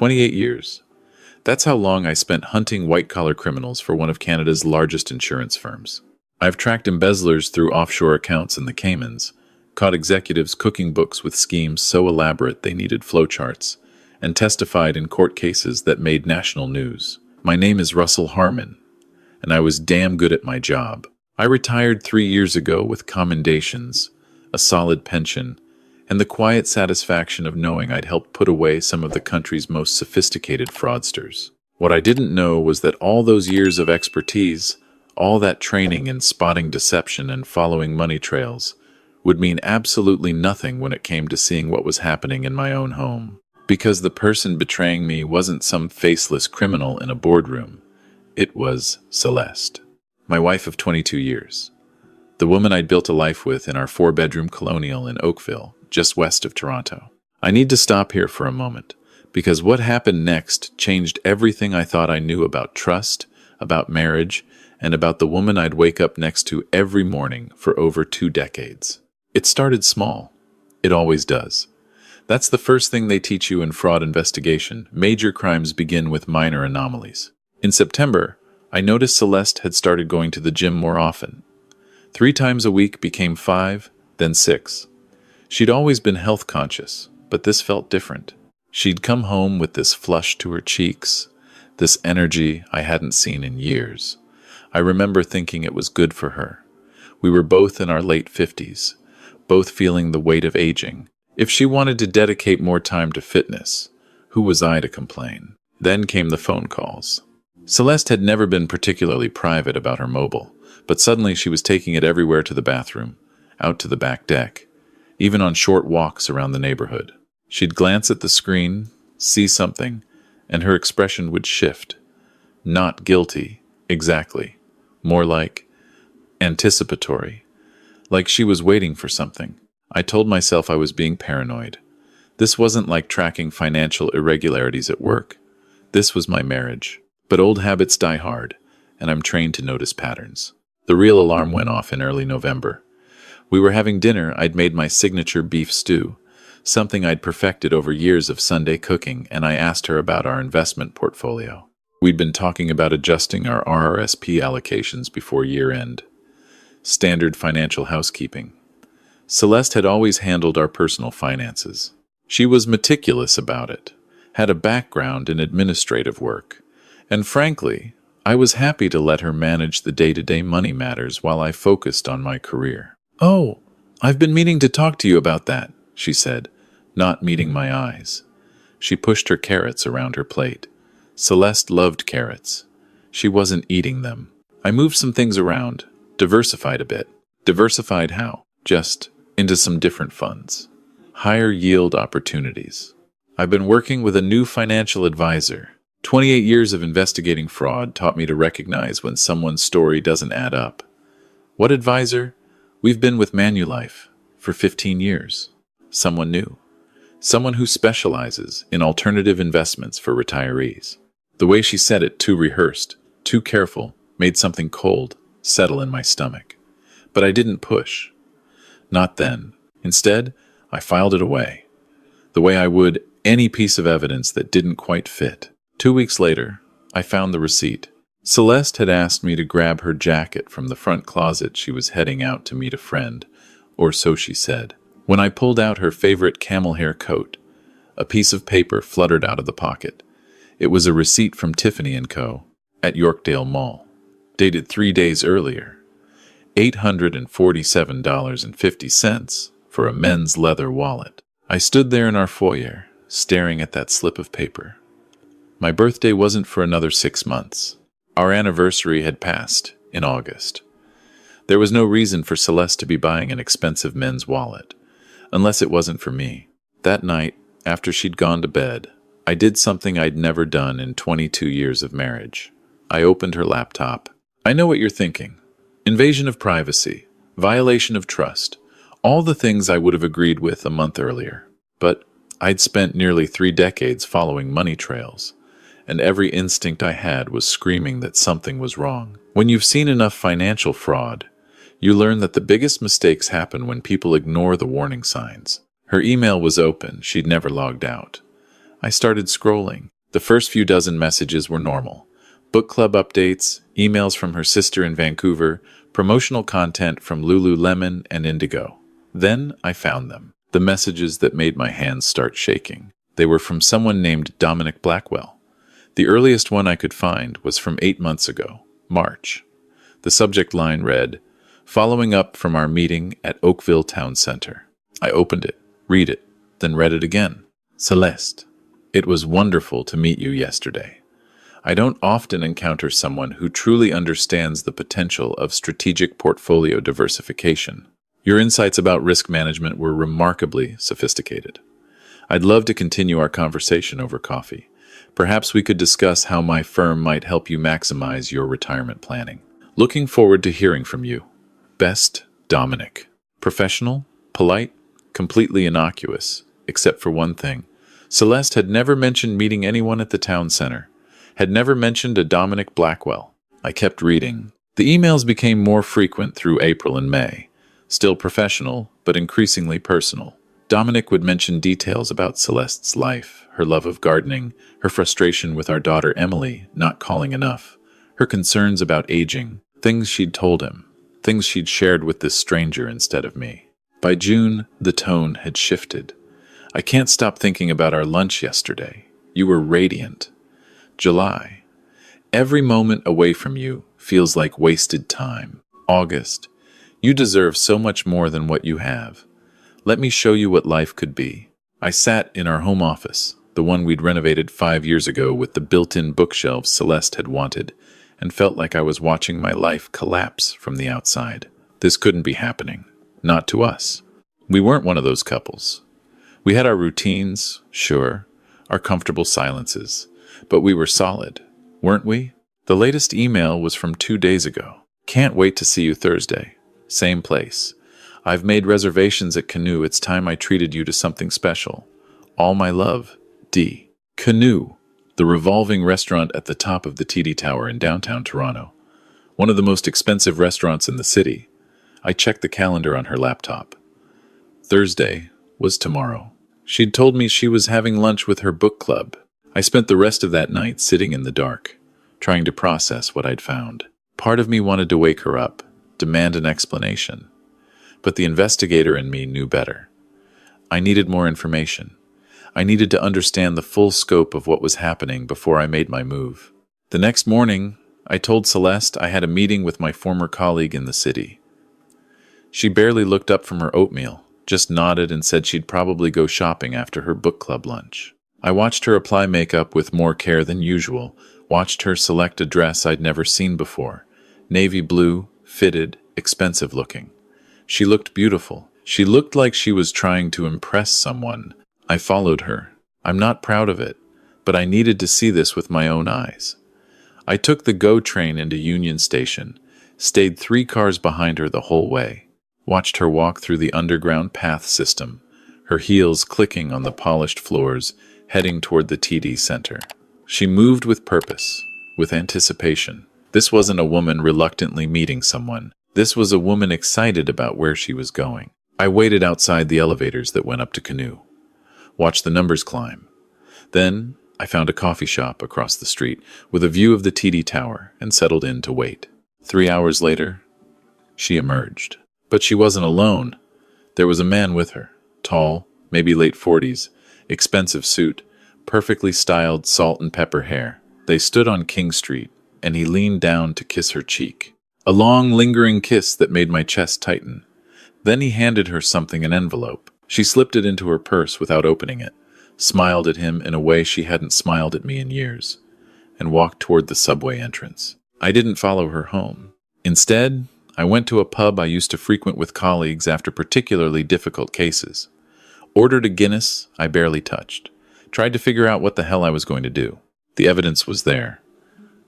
28 years. That's how long I spent hunting white-collar criminals for one of Canada's largest insurance firms. I've tracked embezzlers through offshore accounts in the Caymans, caught executives cooking books with schemes so elaborate they needed flowcharts, and testified in court cases that made national news. My name is Russell Harmon, and I was damn good at my job. I retired 3 years ago with commendations, a solid pension, and the quiet satisfaction of knowing I'd helped put away some of the country's most sophisticated fraudsters. What I didn't know was that all those years of expertise, all that training in spotting deception and following money trails, would mean absolutely nothing when it came to seeing what was happening in my own home. Because the person betraying me wasn't some faceless criminal in a boardroom. It was Celeste, my wife of 22 years. The woman I'd built a life with in our 4-bedroom colonial in Oakville, just west of Toronto. I need to stop here for a moment, because what happened next changed everything I thought I knew about trust, about marriage, and about the woman I'd wake up next to every morning for over 2 decades. It started small. It always does. That's the first thing they teach you in fraud investigation. Major crimes begin with minor anomalies. In September, I noticed Celeste had started going to the gym more often. 3 times a week became 5, then 6. She'd always been health conscious, but this felt different. She'd come home with this flush to her cheeks, this energy I hadn't seen in years. I remember thinking it was good for her. We were both in our late 50s, both feeling the weight of aging. If she wanted to dedicate more time to fitness, who was I to complain? Then came the phone calls. Celeste had never been particularly private about her mobile, but suddenly she was taking it everywhere, to the bathroom, out to the back deck, even on short walks around the neighborhood. She'd glance at the screen, see something, and her expression would shift. Not guilty, exactly. More like anticipatory. Like she was waiting for something. I told myself I was being paranoid. This wasn't like tracking financial irregularities at work. This was my marriage. But old habits die hard, and I'm trained to notice patterns. The real alarm went off in early November. We were having dinner. I'd made my signature beef stew, something I'd perfected over years of Sunday cooking, and I asked her about our investment portfolio. We'd been talking about adjusting our RRSP allocations before year-end. Standard financial housekeeping. Celeste had always handled our personal finances. She was meticulous about it, had a background in administrative work, and frankly, I was happy to let her manage the day-to-day money matters while I focused on my career. "Oh, I've been meaning to talk to you about that," she said, not meeting my eyes. She pushed her carrots around her plate. Celeste loved carrots. She wasn't eating them. I moved some things around, diversified a bit. Diversified how? Just into some different funds. Higher yield opportunities. I've been working with a new financial advisor. 28 years of investigating fraud taught me to recognize when someone's story doesn't add up. What advisor? We've been with Manulife for 15 years. Someone new. Someone who specializes in alternative investments for retirees. The way she said it, too rehearsed, too careful, made something cold settle in my stomach. But I didn't push. Not then. Instead, I filed it away. The way I would any piece of evidence that didn't quite fit. 2 weeks later, I found the receipt. Celeste had asked me to grab her jacket from the front closet. She was heading out to meet a friend, or so she said. When I pulled out her favorite camel hair coat, a piece of paper fluttered out of the pocket. It was a receipt from Tiffany & Co. at Yorkdale Mall, dated 3 days earlier. $847.50 for a men's leather wallet. I stood there in our foyer, staring at that slip of paper. My birthday wasn't for another 6 months. Our anniversary had passed in August. There was no reason for Celeste to be buying an expensive men's wallet, unless it wasn't for me. That night, after she'd gone to bed, I did something I'd never done in 22 years of marriage. I opened her laptop. I know what you're thinking. Invasion of privacy, violation of trust, all the things I would have agreed with a month earlier. But I'd spent nearly 3 decades following money trails, and every instinct I had was screaming that something was wrong. When you've seen enough financial fraud, you learn that the biggest mistakes happen when people ignore the warning signs. Her email was open. She'd never logged out. I started scrolling. The first few dozen messages were normal. Book club updates, emails from her sister in Vancouver, promotional content from Lululemon and Indigo. Then I found them. The messages that made my hands start shaking. They were from someone named Dominic Blackwell. The earliest one I could find was from 8 months ago, March. The subject line read, "Following up from our meeting at Oakville Town Center." I opened it, read it, then read it again. Celeste, it was wonderful to meet you yesterday. I don't often encounter someone who truly understands the potential of strategic portfolio diversification. Your insights about risk management were remarkably sophisticated. I'd love to continue our conversation over coffee. Perhaps we could discuss how my firm might help you maximize your retirement planning. Looking forward to hearing from you. Best, Dominic. Professional, polite, completely innocuous, except for one thing. Celeste had never mentioned meeting anyone at the town center, had never mentioned a Dominic Blackwell. I kept reading. The emails became more frequent through April and May, still professional, but increasingly personal. Dominic would mention details about Celeste's life, her love of gardening, her frustration with our daughter Emily not calling enough, her concerns about aging, things she'd told him, things she'd shared with this stranger instead of me. By June, the tone had shifted. I can't stop thinking about our lunch yesterday. You were radiant. July. Every moment away from you feels like wasted time. August. You deserve so much more than what you have. Let me show you what life could be. I sat in our home office, the one we'd renovated 5 years ago with the built-in bookshelves Celeste had wanted, and felt like I was watching my life collapse from the outside. This couldn't be happening. Not to us. We weren't one of those couples. We had our routines, sure, our comfortable silences, but we were solid, weren't we? The latest email was from 2 days ago. Can't wait to see you Thursday. Same place. I've made reservations at Canoe. It's time I treated you to something special. All my love, D. Canoe, the revolving restaurant at the top of the TD Tower in downtown Toronto. One of the most expensive restaurants in the city. I checked the calendar on her laptop. Thursday was tomorrow. She'd told me she was having lunch with her book club. I spent the rest of that night sitting in the dark, trying to process what I'd found. Part of me wanted to wake her up, demand an explanation. But the investigator in me knew better. I needed more information. I needed to understand the full scope of what was happening before I made my move. The next morning, I told Celeste I had a meeting with my former colleague in the city. She barely looked up from her oatmeal, just nodded and said she'd probably go shopping after her book club lunch. I watched her apply makeup with more care than usual, watched her select a dress I'd never seen before. Navy blue, fitted, expensive looking. She looked beautiful. She looked like she was trying to impress someone. I followed her. I'm not proud of it, but I needed to see this with my own eyes. I took the GO train into Union Station, stayed 3 cars behind her the whole way, watched her walk through the underground path system, her heels clicking on the polished floors, heading toward the TD Center. She moved with purpose, with anticipation. This wasn't a woman reluctantly meeting someone. This was a woman excited about where she was going. I waited outside the elevators that went up to Canoe, watched the numbers climb. Then I found a coffee shop across the street with a view of the TD Tower and settled in to wait. 3 hours later, she emerged. But she wasn't alone. There was a man with her, tall, maybe late 40s, expensive suit, perfectly styled salt and pepper hair. They stood on King Street, and he leaned down to kiss her cheek. A long, lingering kiss that made my chest tighten. Then he handed her something, an envelope. She slipped it into her purse without opening it, smiled at him in a way she hadn't smiled at me in years, and walked toward the subway entrance. I didn't follow her home. Instead, I went to a pub I used to frequent with colleagues after particularly difficult cases. Ordered a Guinness I barely touched. Tried to figure out what the hell I was going to do. The evidence was there.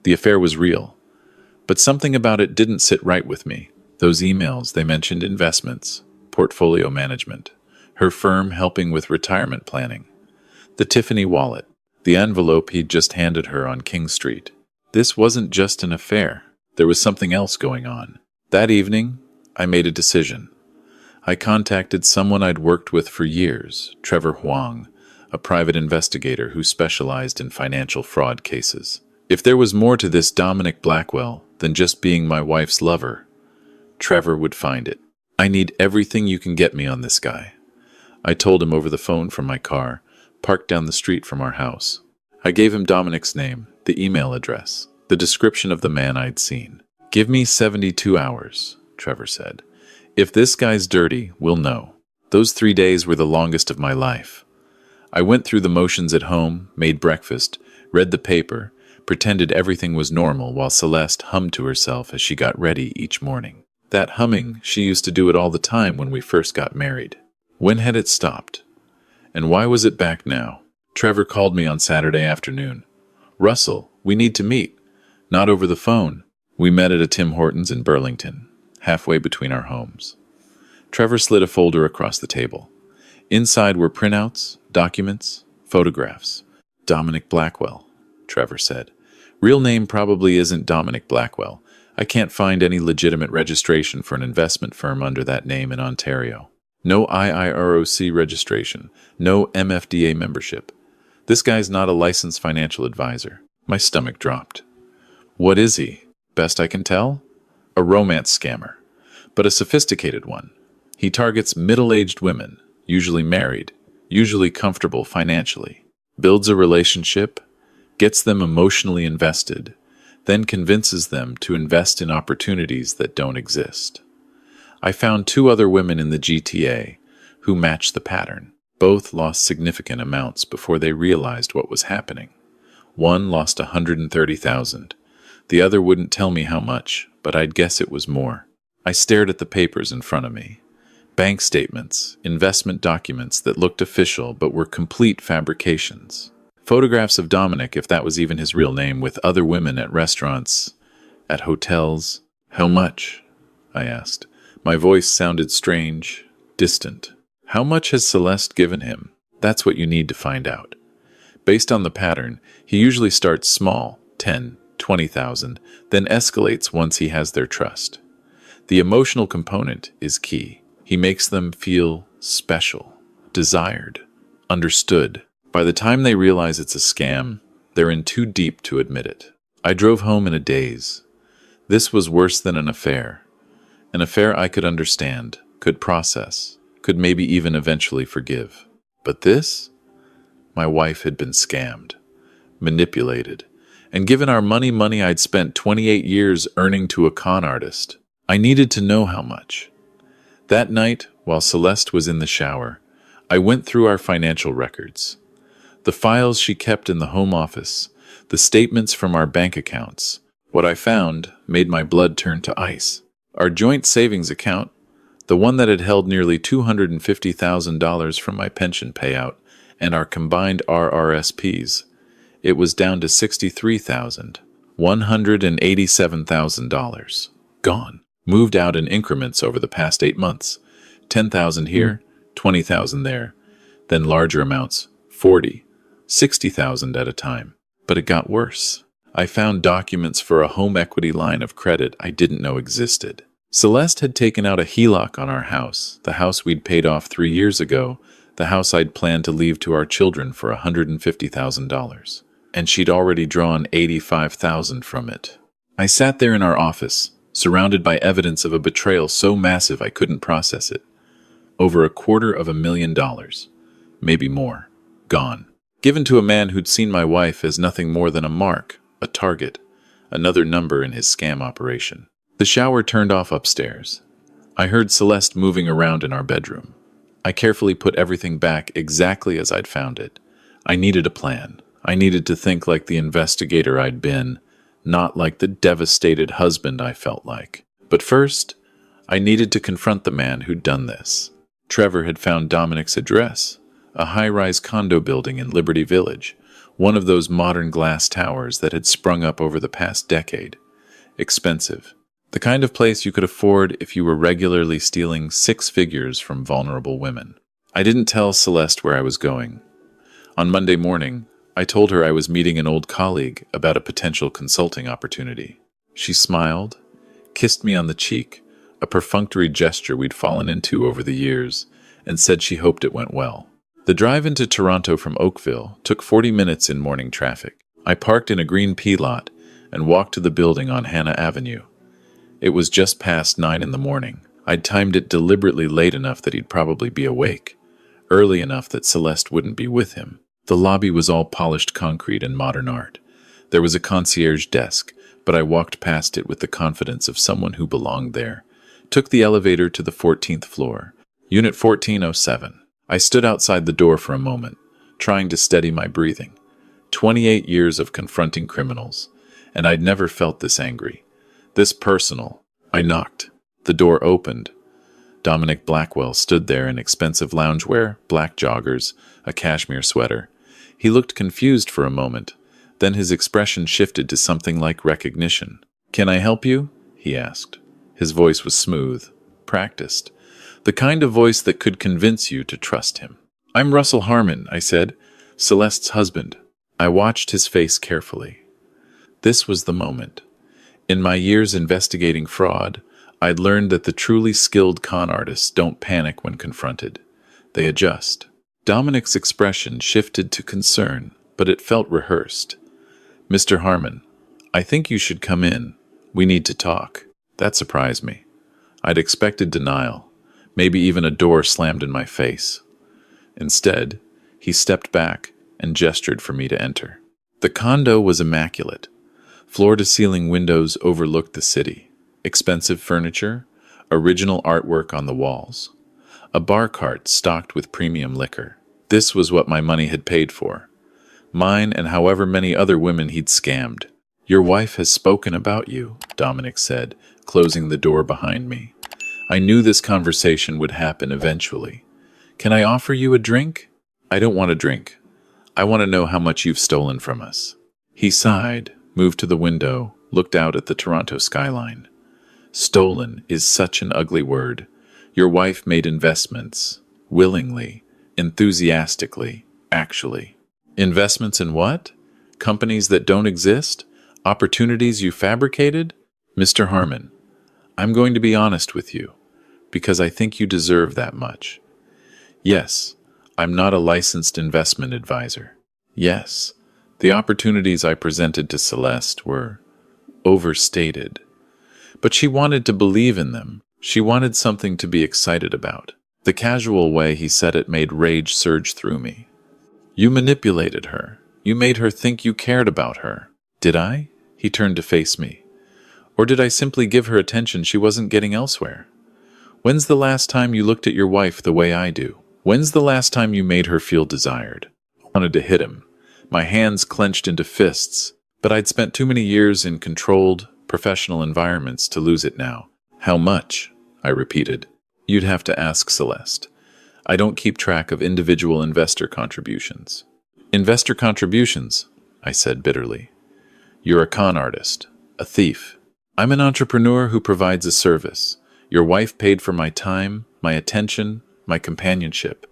The affair was real. But something about it didn't sit right with me. Those emails, they mentioned investments, portfolio management, her firm helping with retirement planning, the Tiffany wallet, the envelope he'd just handed her on King Street. This wasn't just an affair. There was something else going on. That evening, I made a decision. I contacted someone I'd worked with for years, Trevor Huang, a private investigator who specialized in financial fraud cases. If there was more to this Dominic Blackwell than just being my wife's lover, Trevor would find it. I need everything you can get me on this guy. I told him over the phone from my car, parked down the street from our house. I gave him Dominic's name, the email address, the description of the man I'd seen. "Give me 72 hours, Trevor said. "If this guy's dirty, we'll know." Those 3 days were the longest of my life. I went through the motions at home, made breakfast, read the paper, pretended everything was normal while Celeste hummed to herself as she got ready each morning. That humming, she used to do it all the time when we first got married. When had it stopped? And why was it back now? Trevor called me on Saturday afternoon. "Russell, we need to meet." Not over the phone. We met at a Tim Hortons in Burlington, halfway between our homes. Trevor slid a folder across the table. Inside were printouts, documents, photographs. "Dominic Blackwell," Trevor said. "Real name probably isn't Dominic Blackwell. I can't find any legitimate registration for an investment firm under that name in Ontario. No IIROC registration, no MFDA membership. This guy's not a licensed financial advisor." My stomach dropped. "What is he? Best I can tell? A romance scammer, but a sophisticated one. He targets middle-aged women, usually married, usually comfortable financially, builds a relationship, gets them emotionally invested, then convinces them to invest in opportunities that don't exist. I found 2 other women in the GTA who matched the pattern. Both lost significant amounts before they realized what was happening. One lost $130,000. The other wouldn't tell me how much, but I'd guess it was more. I stared at the papers in front of me. Bank statements, investment documents that looked official but were complete fabrications. Photographs of Dominic, if that was even his real name, with other women at restaurants, at hotels. "How much?" I asked. My voice sounded strange, distant. "How much has Celeste given him? That's what you need to find out." Based on the pattern, he usually starts small, 10, 20,000, then escalates once he has their trust. The emotional component is key. He makes them feel special, desired, understood. By the time they realize it's a scam, they're in too deep to admit it. I drove home in a daze. This was worse than an affair. An affair I could understand, could process, could maybe even eventually forgive. But this? My wife had been scammed, manipulated, and given our money I'd spent 28 years earning to a con artist. I needed to know how much. That night, while Celeste was in the shower, I went through our financial records. The files she kept in the home office, the statements from our bank accounts. What I found made my blood turn to ice. Our joint savings account, the one that had held nearly $250,000 from my pension payout, and our combined RRSPs, it was down to $187,000. Gone. Moved out in increments over the past 8 months. 10,000 here, 20,000 there. Then larger amounts, 40, 60,000 at a time. But it got worse. I found documents for a home equity line of credit I didn't know existed. Celeste had taken out a HELOC on our house, the house we'd paid off 3 years ago, the house I'd planned to leave to our children for $150,000. And she'd already drawn $85,000 from it. I sat there in our office, surrounded by evidence of a betrayal so massive I couldn't process it. Over $250,000, maybe more, gone. Given to a man who'd seen my wife as nothing more than a mark, a target, another number in his scam operation. The shower turned off upstairs. I heard Celeste moving around in our bedroom. I carefully put everything back exactly as I'd found it. I needed a plan. I needed to think like the investigator I'd been, not like the devastated husband I felt like. But first, I needed to confront the man who'd done this. Trevor had found Dominic's address, a high-rise condo building in Liberty Village, one of those modern glass towers that had sprung up over the past decade. Expensive. The kind of place you could afford if you were regularly stealing 6 figures from vulnerable women. I didn't tell Celeste where I was going. On Monday morning, I told her I was meeting an old colleague about a potential consulting opportunity. She smiled, kissed me on the cheek, a perfunctory gesture we'd fallen into over the years, and said she hoped it went well. The drive into Toronto from Oakville took 40 minutes in morning traffic. I parked in a green pea lot and walked to the building on Hannah Avenue. It was just past 9 in the morning. I'd timed it deliberately late enough that he'd probably be awake, early enough that Celeste wouldn't be with him. The lobby was all polished concrete and modern art. There was a concierge desk, but I walked past it with the confidence of someone who belonged there. Took the elevator to the 14th floor, Unit 1407. I stood outside the door for a moment, trying to steady my breathing. 28 years of confronting criminals, and I'd never felt this angry, this personal. I knocked. The door opened. Dominic Blackwell stood there in expensive loungewear, black joggers, a cashmere sweater. He looked confused for a moment. Then his expression shifted to something like recognition. "Can I help you?" he asked. His voice was smooth, practiced, the kind of voice that could convince you to trust him. "I'm Russell Harmon," I said, "Celeste's husband." I watched his face carefully. This was the moment. In my years investigating fraud, I'd learned that the truly skilled con artists don't panic when confronted. They adjust. Dominic's expression shifted to concern, but it felt rehearsed. "Mr. Harmon, I think you should come in. We need to talk." That surprised me. I'd expected denial, maybe even a door slammed in my face. Instead, he stepped back and gestured for me to enter. The condo was immaculate. Floor-to-ceiling windows overlooked the city. Expensive furniture, original artwork on the walls. A bar cart stocked with premium liquor. This was what my money had paid for. Mine and however many other women he'd scammed. "Your wife has spoken about you," Dominic said, closing the door behind me. I knew this conversation would happen eventually. "Can I offer you a drink?" "I don't want a drink. I want to know how much you've stolen from us." He sighed, moved to the window, looked out at the Toronto skyline. "Stolen is such an ugly word. Your wife made investments. Willingly. Enthusiastically. Actually." "Investments in what? Companies that don't exist? Opportunities you fabricated?" "Mr. Harmon, I'm going to be honest with you, because I think you deserve that much. Yes, I'm not a licensed investment advisor. Yes, the opportunities I presented to Celeste were overstated. But she wanted to believe in them. She wanted something to be excited about." The casual way he said it made rage surge through me. "You manipulated her. You made her think you cared about her." "Did I?" He turned to face me. "Or did I simply give her attention she wasn't getting elsewhere? When's the last time you looked at your wife the way I do? When's the last time you made her feel desired?" I wanted to hit him. My hands clenched into fists, but I'd spent too many years in controlled, professional environments to lose it now. "How much?" I repeated. "You'd have to ask Celeste. I don't keep track of individual investor contributions." "Investor contributions?" I said bitterly. "You're a con artist, a thief. I'm an entrepreneur who provides a service. Your wife paid for my time, my attention, my companionship.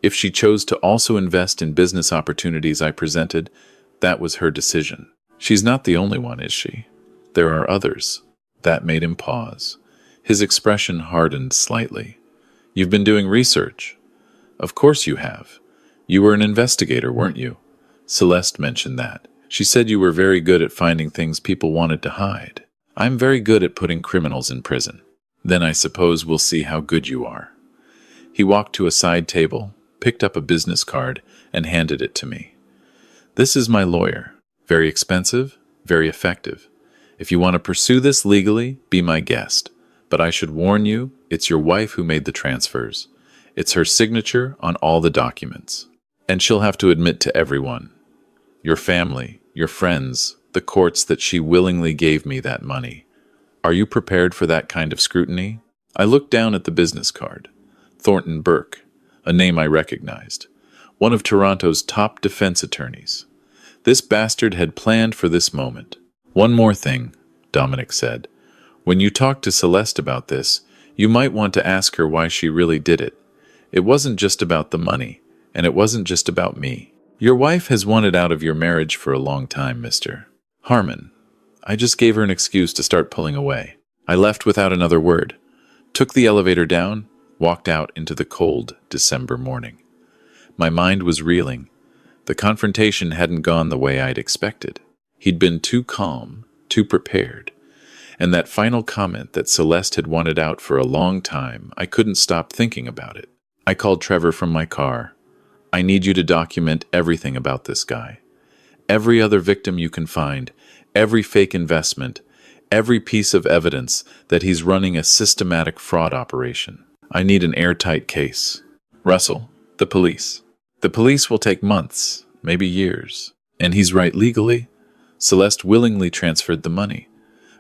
If she chose to also invest in business opportunities I presented, that was her decision. She's not the only one, is she? There are others." That made him pause. His expression hardened slightly. "You've been doing research." "Of course you have. You were an investigator, weren't you? Celeste mentioned that. She said you were very good at finding things people wanted to hide. I'm very good at putting criminals in prison. Then I suppose we'll see how good you are." He walked to a side table, picked up a business card, and handed it to me. "This is my lawyer. Very expensive, very effective. If you want to pursue this legally, be my guest. But I should warn you, it's your wife who made the transfers. It's her signature on all the documents. And she'll have to admit to everyone, your family, your friends, the courts, that she willingly gave me that money. Are you prepared for that kind of scrutiny?" I looked down at the business card. Thornton Burke, a name I recognized. One of Toronto's top defense attorneys. This bastard had planned for this moment. "One more thing," Dominic said. "When you talk to Celeste about this, you might want to ask her why she really did it. It wasn't just about the money, and it wasn't just about me. Your wife has wanted out of your marriage for a long time, Mr. Harmon. I just gave her an excuse to start pulling away." I left without another word, took the elevator down, walked out into the cold December morning. My mind was reeling. The confrontation hadn't gone the way I'd expected. He'd been too calm, too prepared. And that final comment that Celeste had wanted out for a long time, I couldn't stop thinking about it. I called Trevor from my car. I need you to document everything about this guy. Every other victim you can find, every fake investment, every piece of evidence that he's running a systematic fraud operation. I need an airtight case. Russell, the police. The police will take months, maybe years. And he's right legally. Celeste willingly transferred the money.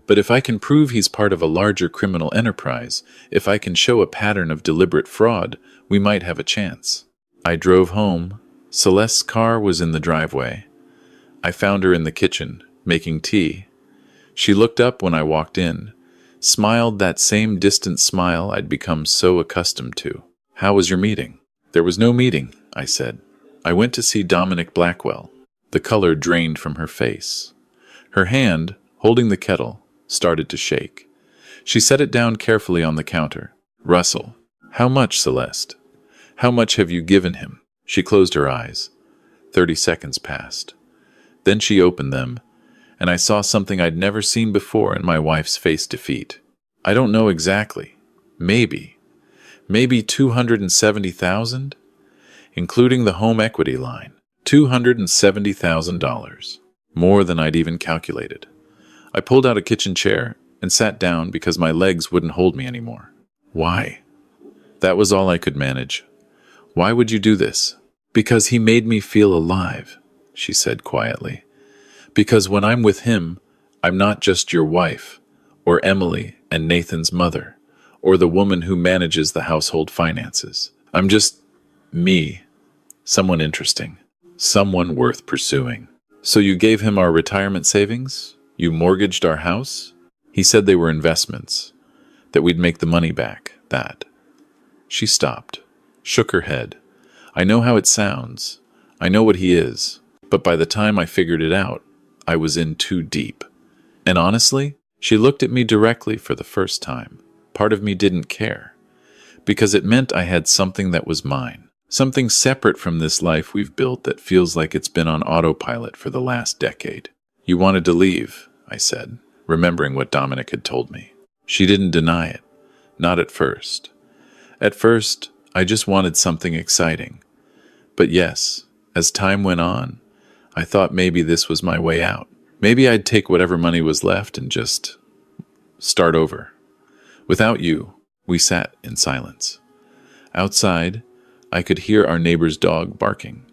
But if I can prove he's part of a larger criminal enterprise, if I can show a pattern of deliberate fraud, we might have a chance. I drove home. Celeste's car was in the driveway. I found her in the kitchen, making tea. She looked up when I walked in, smiled that same distant smile I'd become so accustomed to. How was your meeting? There was no meeting, I said. I went to see Dominic Blackwell. The color drained from her face. Her hand, holding the kettle, started to shake. She set it down carefully on the counter. Russell, how much, Celeste? How much have you given him? She closed her eyes. 30 seconds passed. Then she opened them, and I saw something I'd never seen before in my wife's face defeat. I don't know exactly. Maybe 270,000? Including the home equity line. $270,000. More than I'd even calculated. I pulled out a kitchen chair and sat down because my legs wouldn't hold me anymore. Why? That was all I could manage. Why would you do this? Because he made me feel alive, she said quietly. Because when I'm with him, I'm not just your wife, or Emily and Nathan's mother, or the woman who manages the household finances. I'm just me. Someone interesting. Someone worth pursuing. So you gave him our retirement savings? You mortgaged our house? He said they were investments, that we'd make the money back, that. She stopped, shook her head. I know how it sounds. I know what he is. But by the time I figured it out, I was in too deep. And honestly, she looked at me directly for the first time. Part of me didn't care. Because it meant I had something that was mine. Something separate from this life we've built that feels like it's been on autopilot for the last decade. You wanted to leave, I said, remembering what Dominic had told me. She didn't deny it. Not at first. At first, I just wanted something exciting. But yes, as time went on, I thought maybe this was my way out. Maybe I'd take whatever money was left and just start over. Without you, we sat in silence. Outside, I could hear our neighbor's dog barking.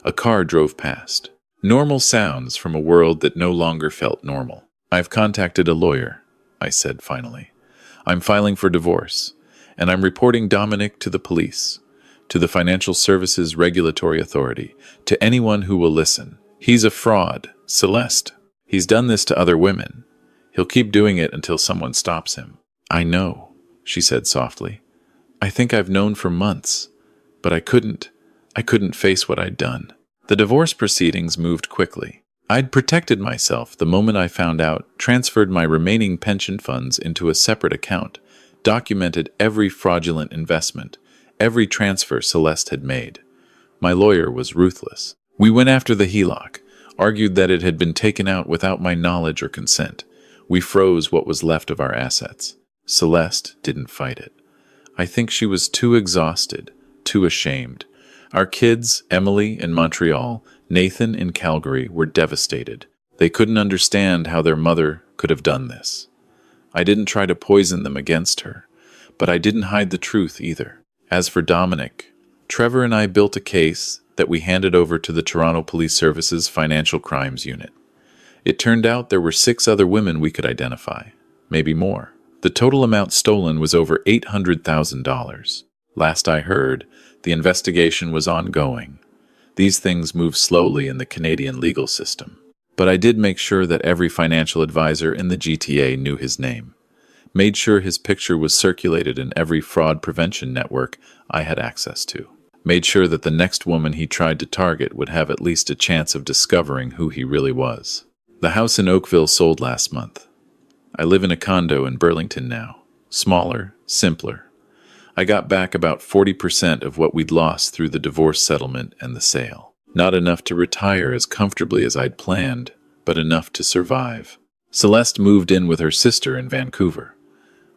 A car drove past. Normal sounds from a world that no longer felt normal. I've contacted a lawyer, I said finally. I'm filing for divorce, and I'm reporting Dominic to the police, to the Financial Services Regulatory Authority, to anyone who will listen. He's a fraud, Celeste. He's done this to other women. He'll keep doing it until someone stops him. I know, she said softly. I think I've known for months, but I couldn't face what I'd done. The divorce proceedings moved quickly. I'd protected myself the moment I found out, transferred my remaining pension funds into a separate account, documented every fraudulent investment, every transfer Celeste had made. My lawyer was ruthless. We went after the HELOC, argued that it had been taken out without my knowledge or consent. We froze what was left of our assets. Celeste didn't fight it. I think she was too exhausted, too ashamed. Our kids, Emily in Montreal, Nathan in Calgary, were devastated. They couldn't understand how their mother could have done this. I didn't try to poison them against her, but I didn't hide the truth either. As for Dominic, Trevor and I built a case that we handed over to the Toronto Police Service's Financial Crimes Unit. It turned out there were 6 other women we could identify, maybe more. The total amount stolen was over $800,000. Last I heard, the investigation was ongoing. These things move slowly in the Canadian legal system. But I did make sure that every financial advisor in the GTA knew his name. Made sure his picture was circulated in every fraud prevention network I had access to. Made sure that the next woman he tried to target would have at least a chance of discovering who he really was. The house in Oakville sold last month. I live in a condo in Burlington now. Smaller, simpler. I got back about 40% of what we'd lost through the divorce settlement and the sale. Not enough to retire as comfortably as I'd planned, but enough to survive. Celeste moved in with her sister in Vancouver.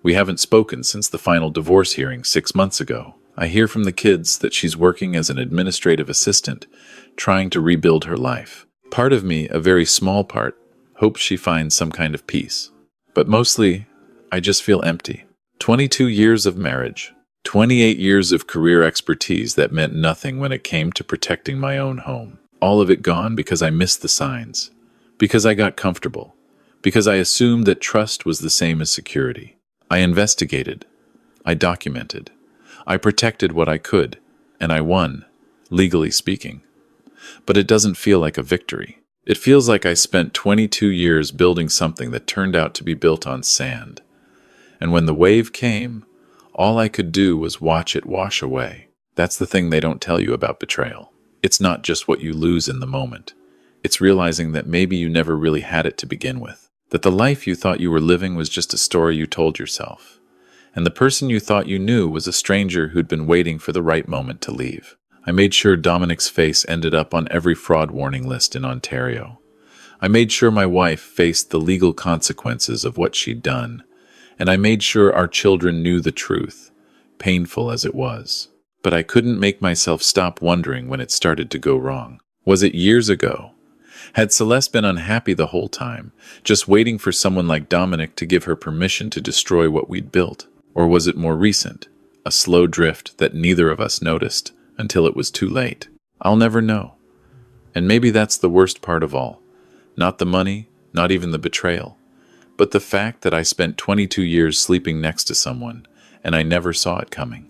We haven't spoken since the final divorce hearing 6 months ago. I hear from the kids that she's working as an administrative assistant, trying to rebuild her life. Part of me, a very small part, hopes she finds some kind of peace. But mostly, I just feel empty. 22 years of marriage, 28 years of career expertise that meant nothing when it came to protecting my own home. All of it gone because I missed the signs, because I got comfortable, because I assumed that trust was the same as security. I investigated, I documented, I protected what I could, and I won, legally speaking. But it doesn't feel like a victory. It feels like I spent 22 years building something that turned out to be built on sand. And when the wave came, all I could do was watch it wash away. That's the thing they don't tell you about betrayal. It's not just what you lose in the moment. It's realizing that maybe you never really had it to begin with. That the life you thought you were living was just a story you told yourself. And the person you thought you knew was a stranger who'd been waiting for the right moment to leave. I made sure Dominic's face ended up on every fraud warning list in Ontario. I made sure my wife faced the legal consequences of what she'd done. And I made sure our children knew the truth, painful as it was. But I couldn't make myself stop wondering when it started to go wrong. Was it years ago? Had Celeste been unhappy the whole time, just waiting for someone like Dominic to give her permission to destroy what we'd built? Or was it more recent, a slow drift that neither of us noticed until it was too late? I'll never know. And maybe that's the worst part of all. Not the money, not even the betrayal, but the fact that I spent 22 years sleeping next to someone, and I never saw it coming.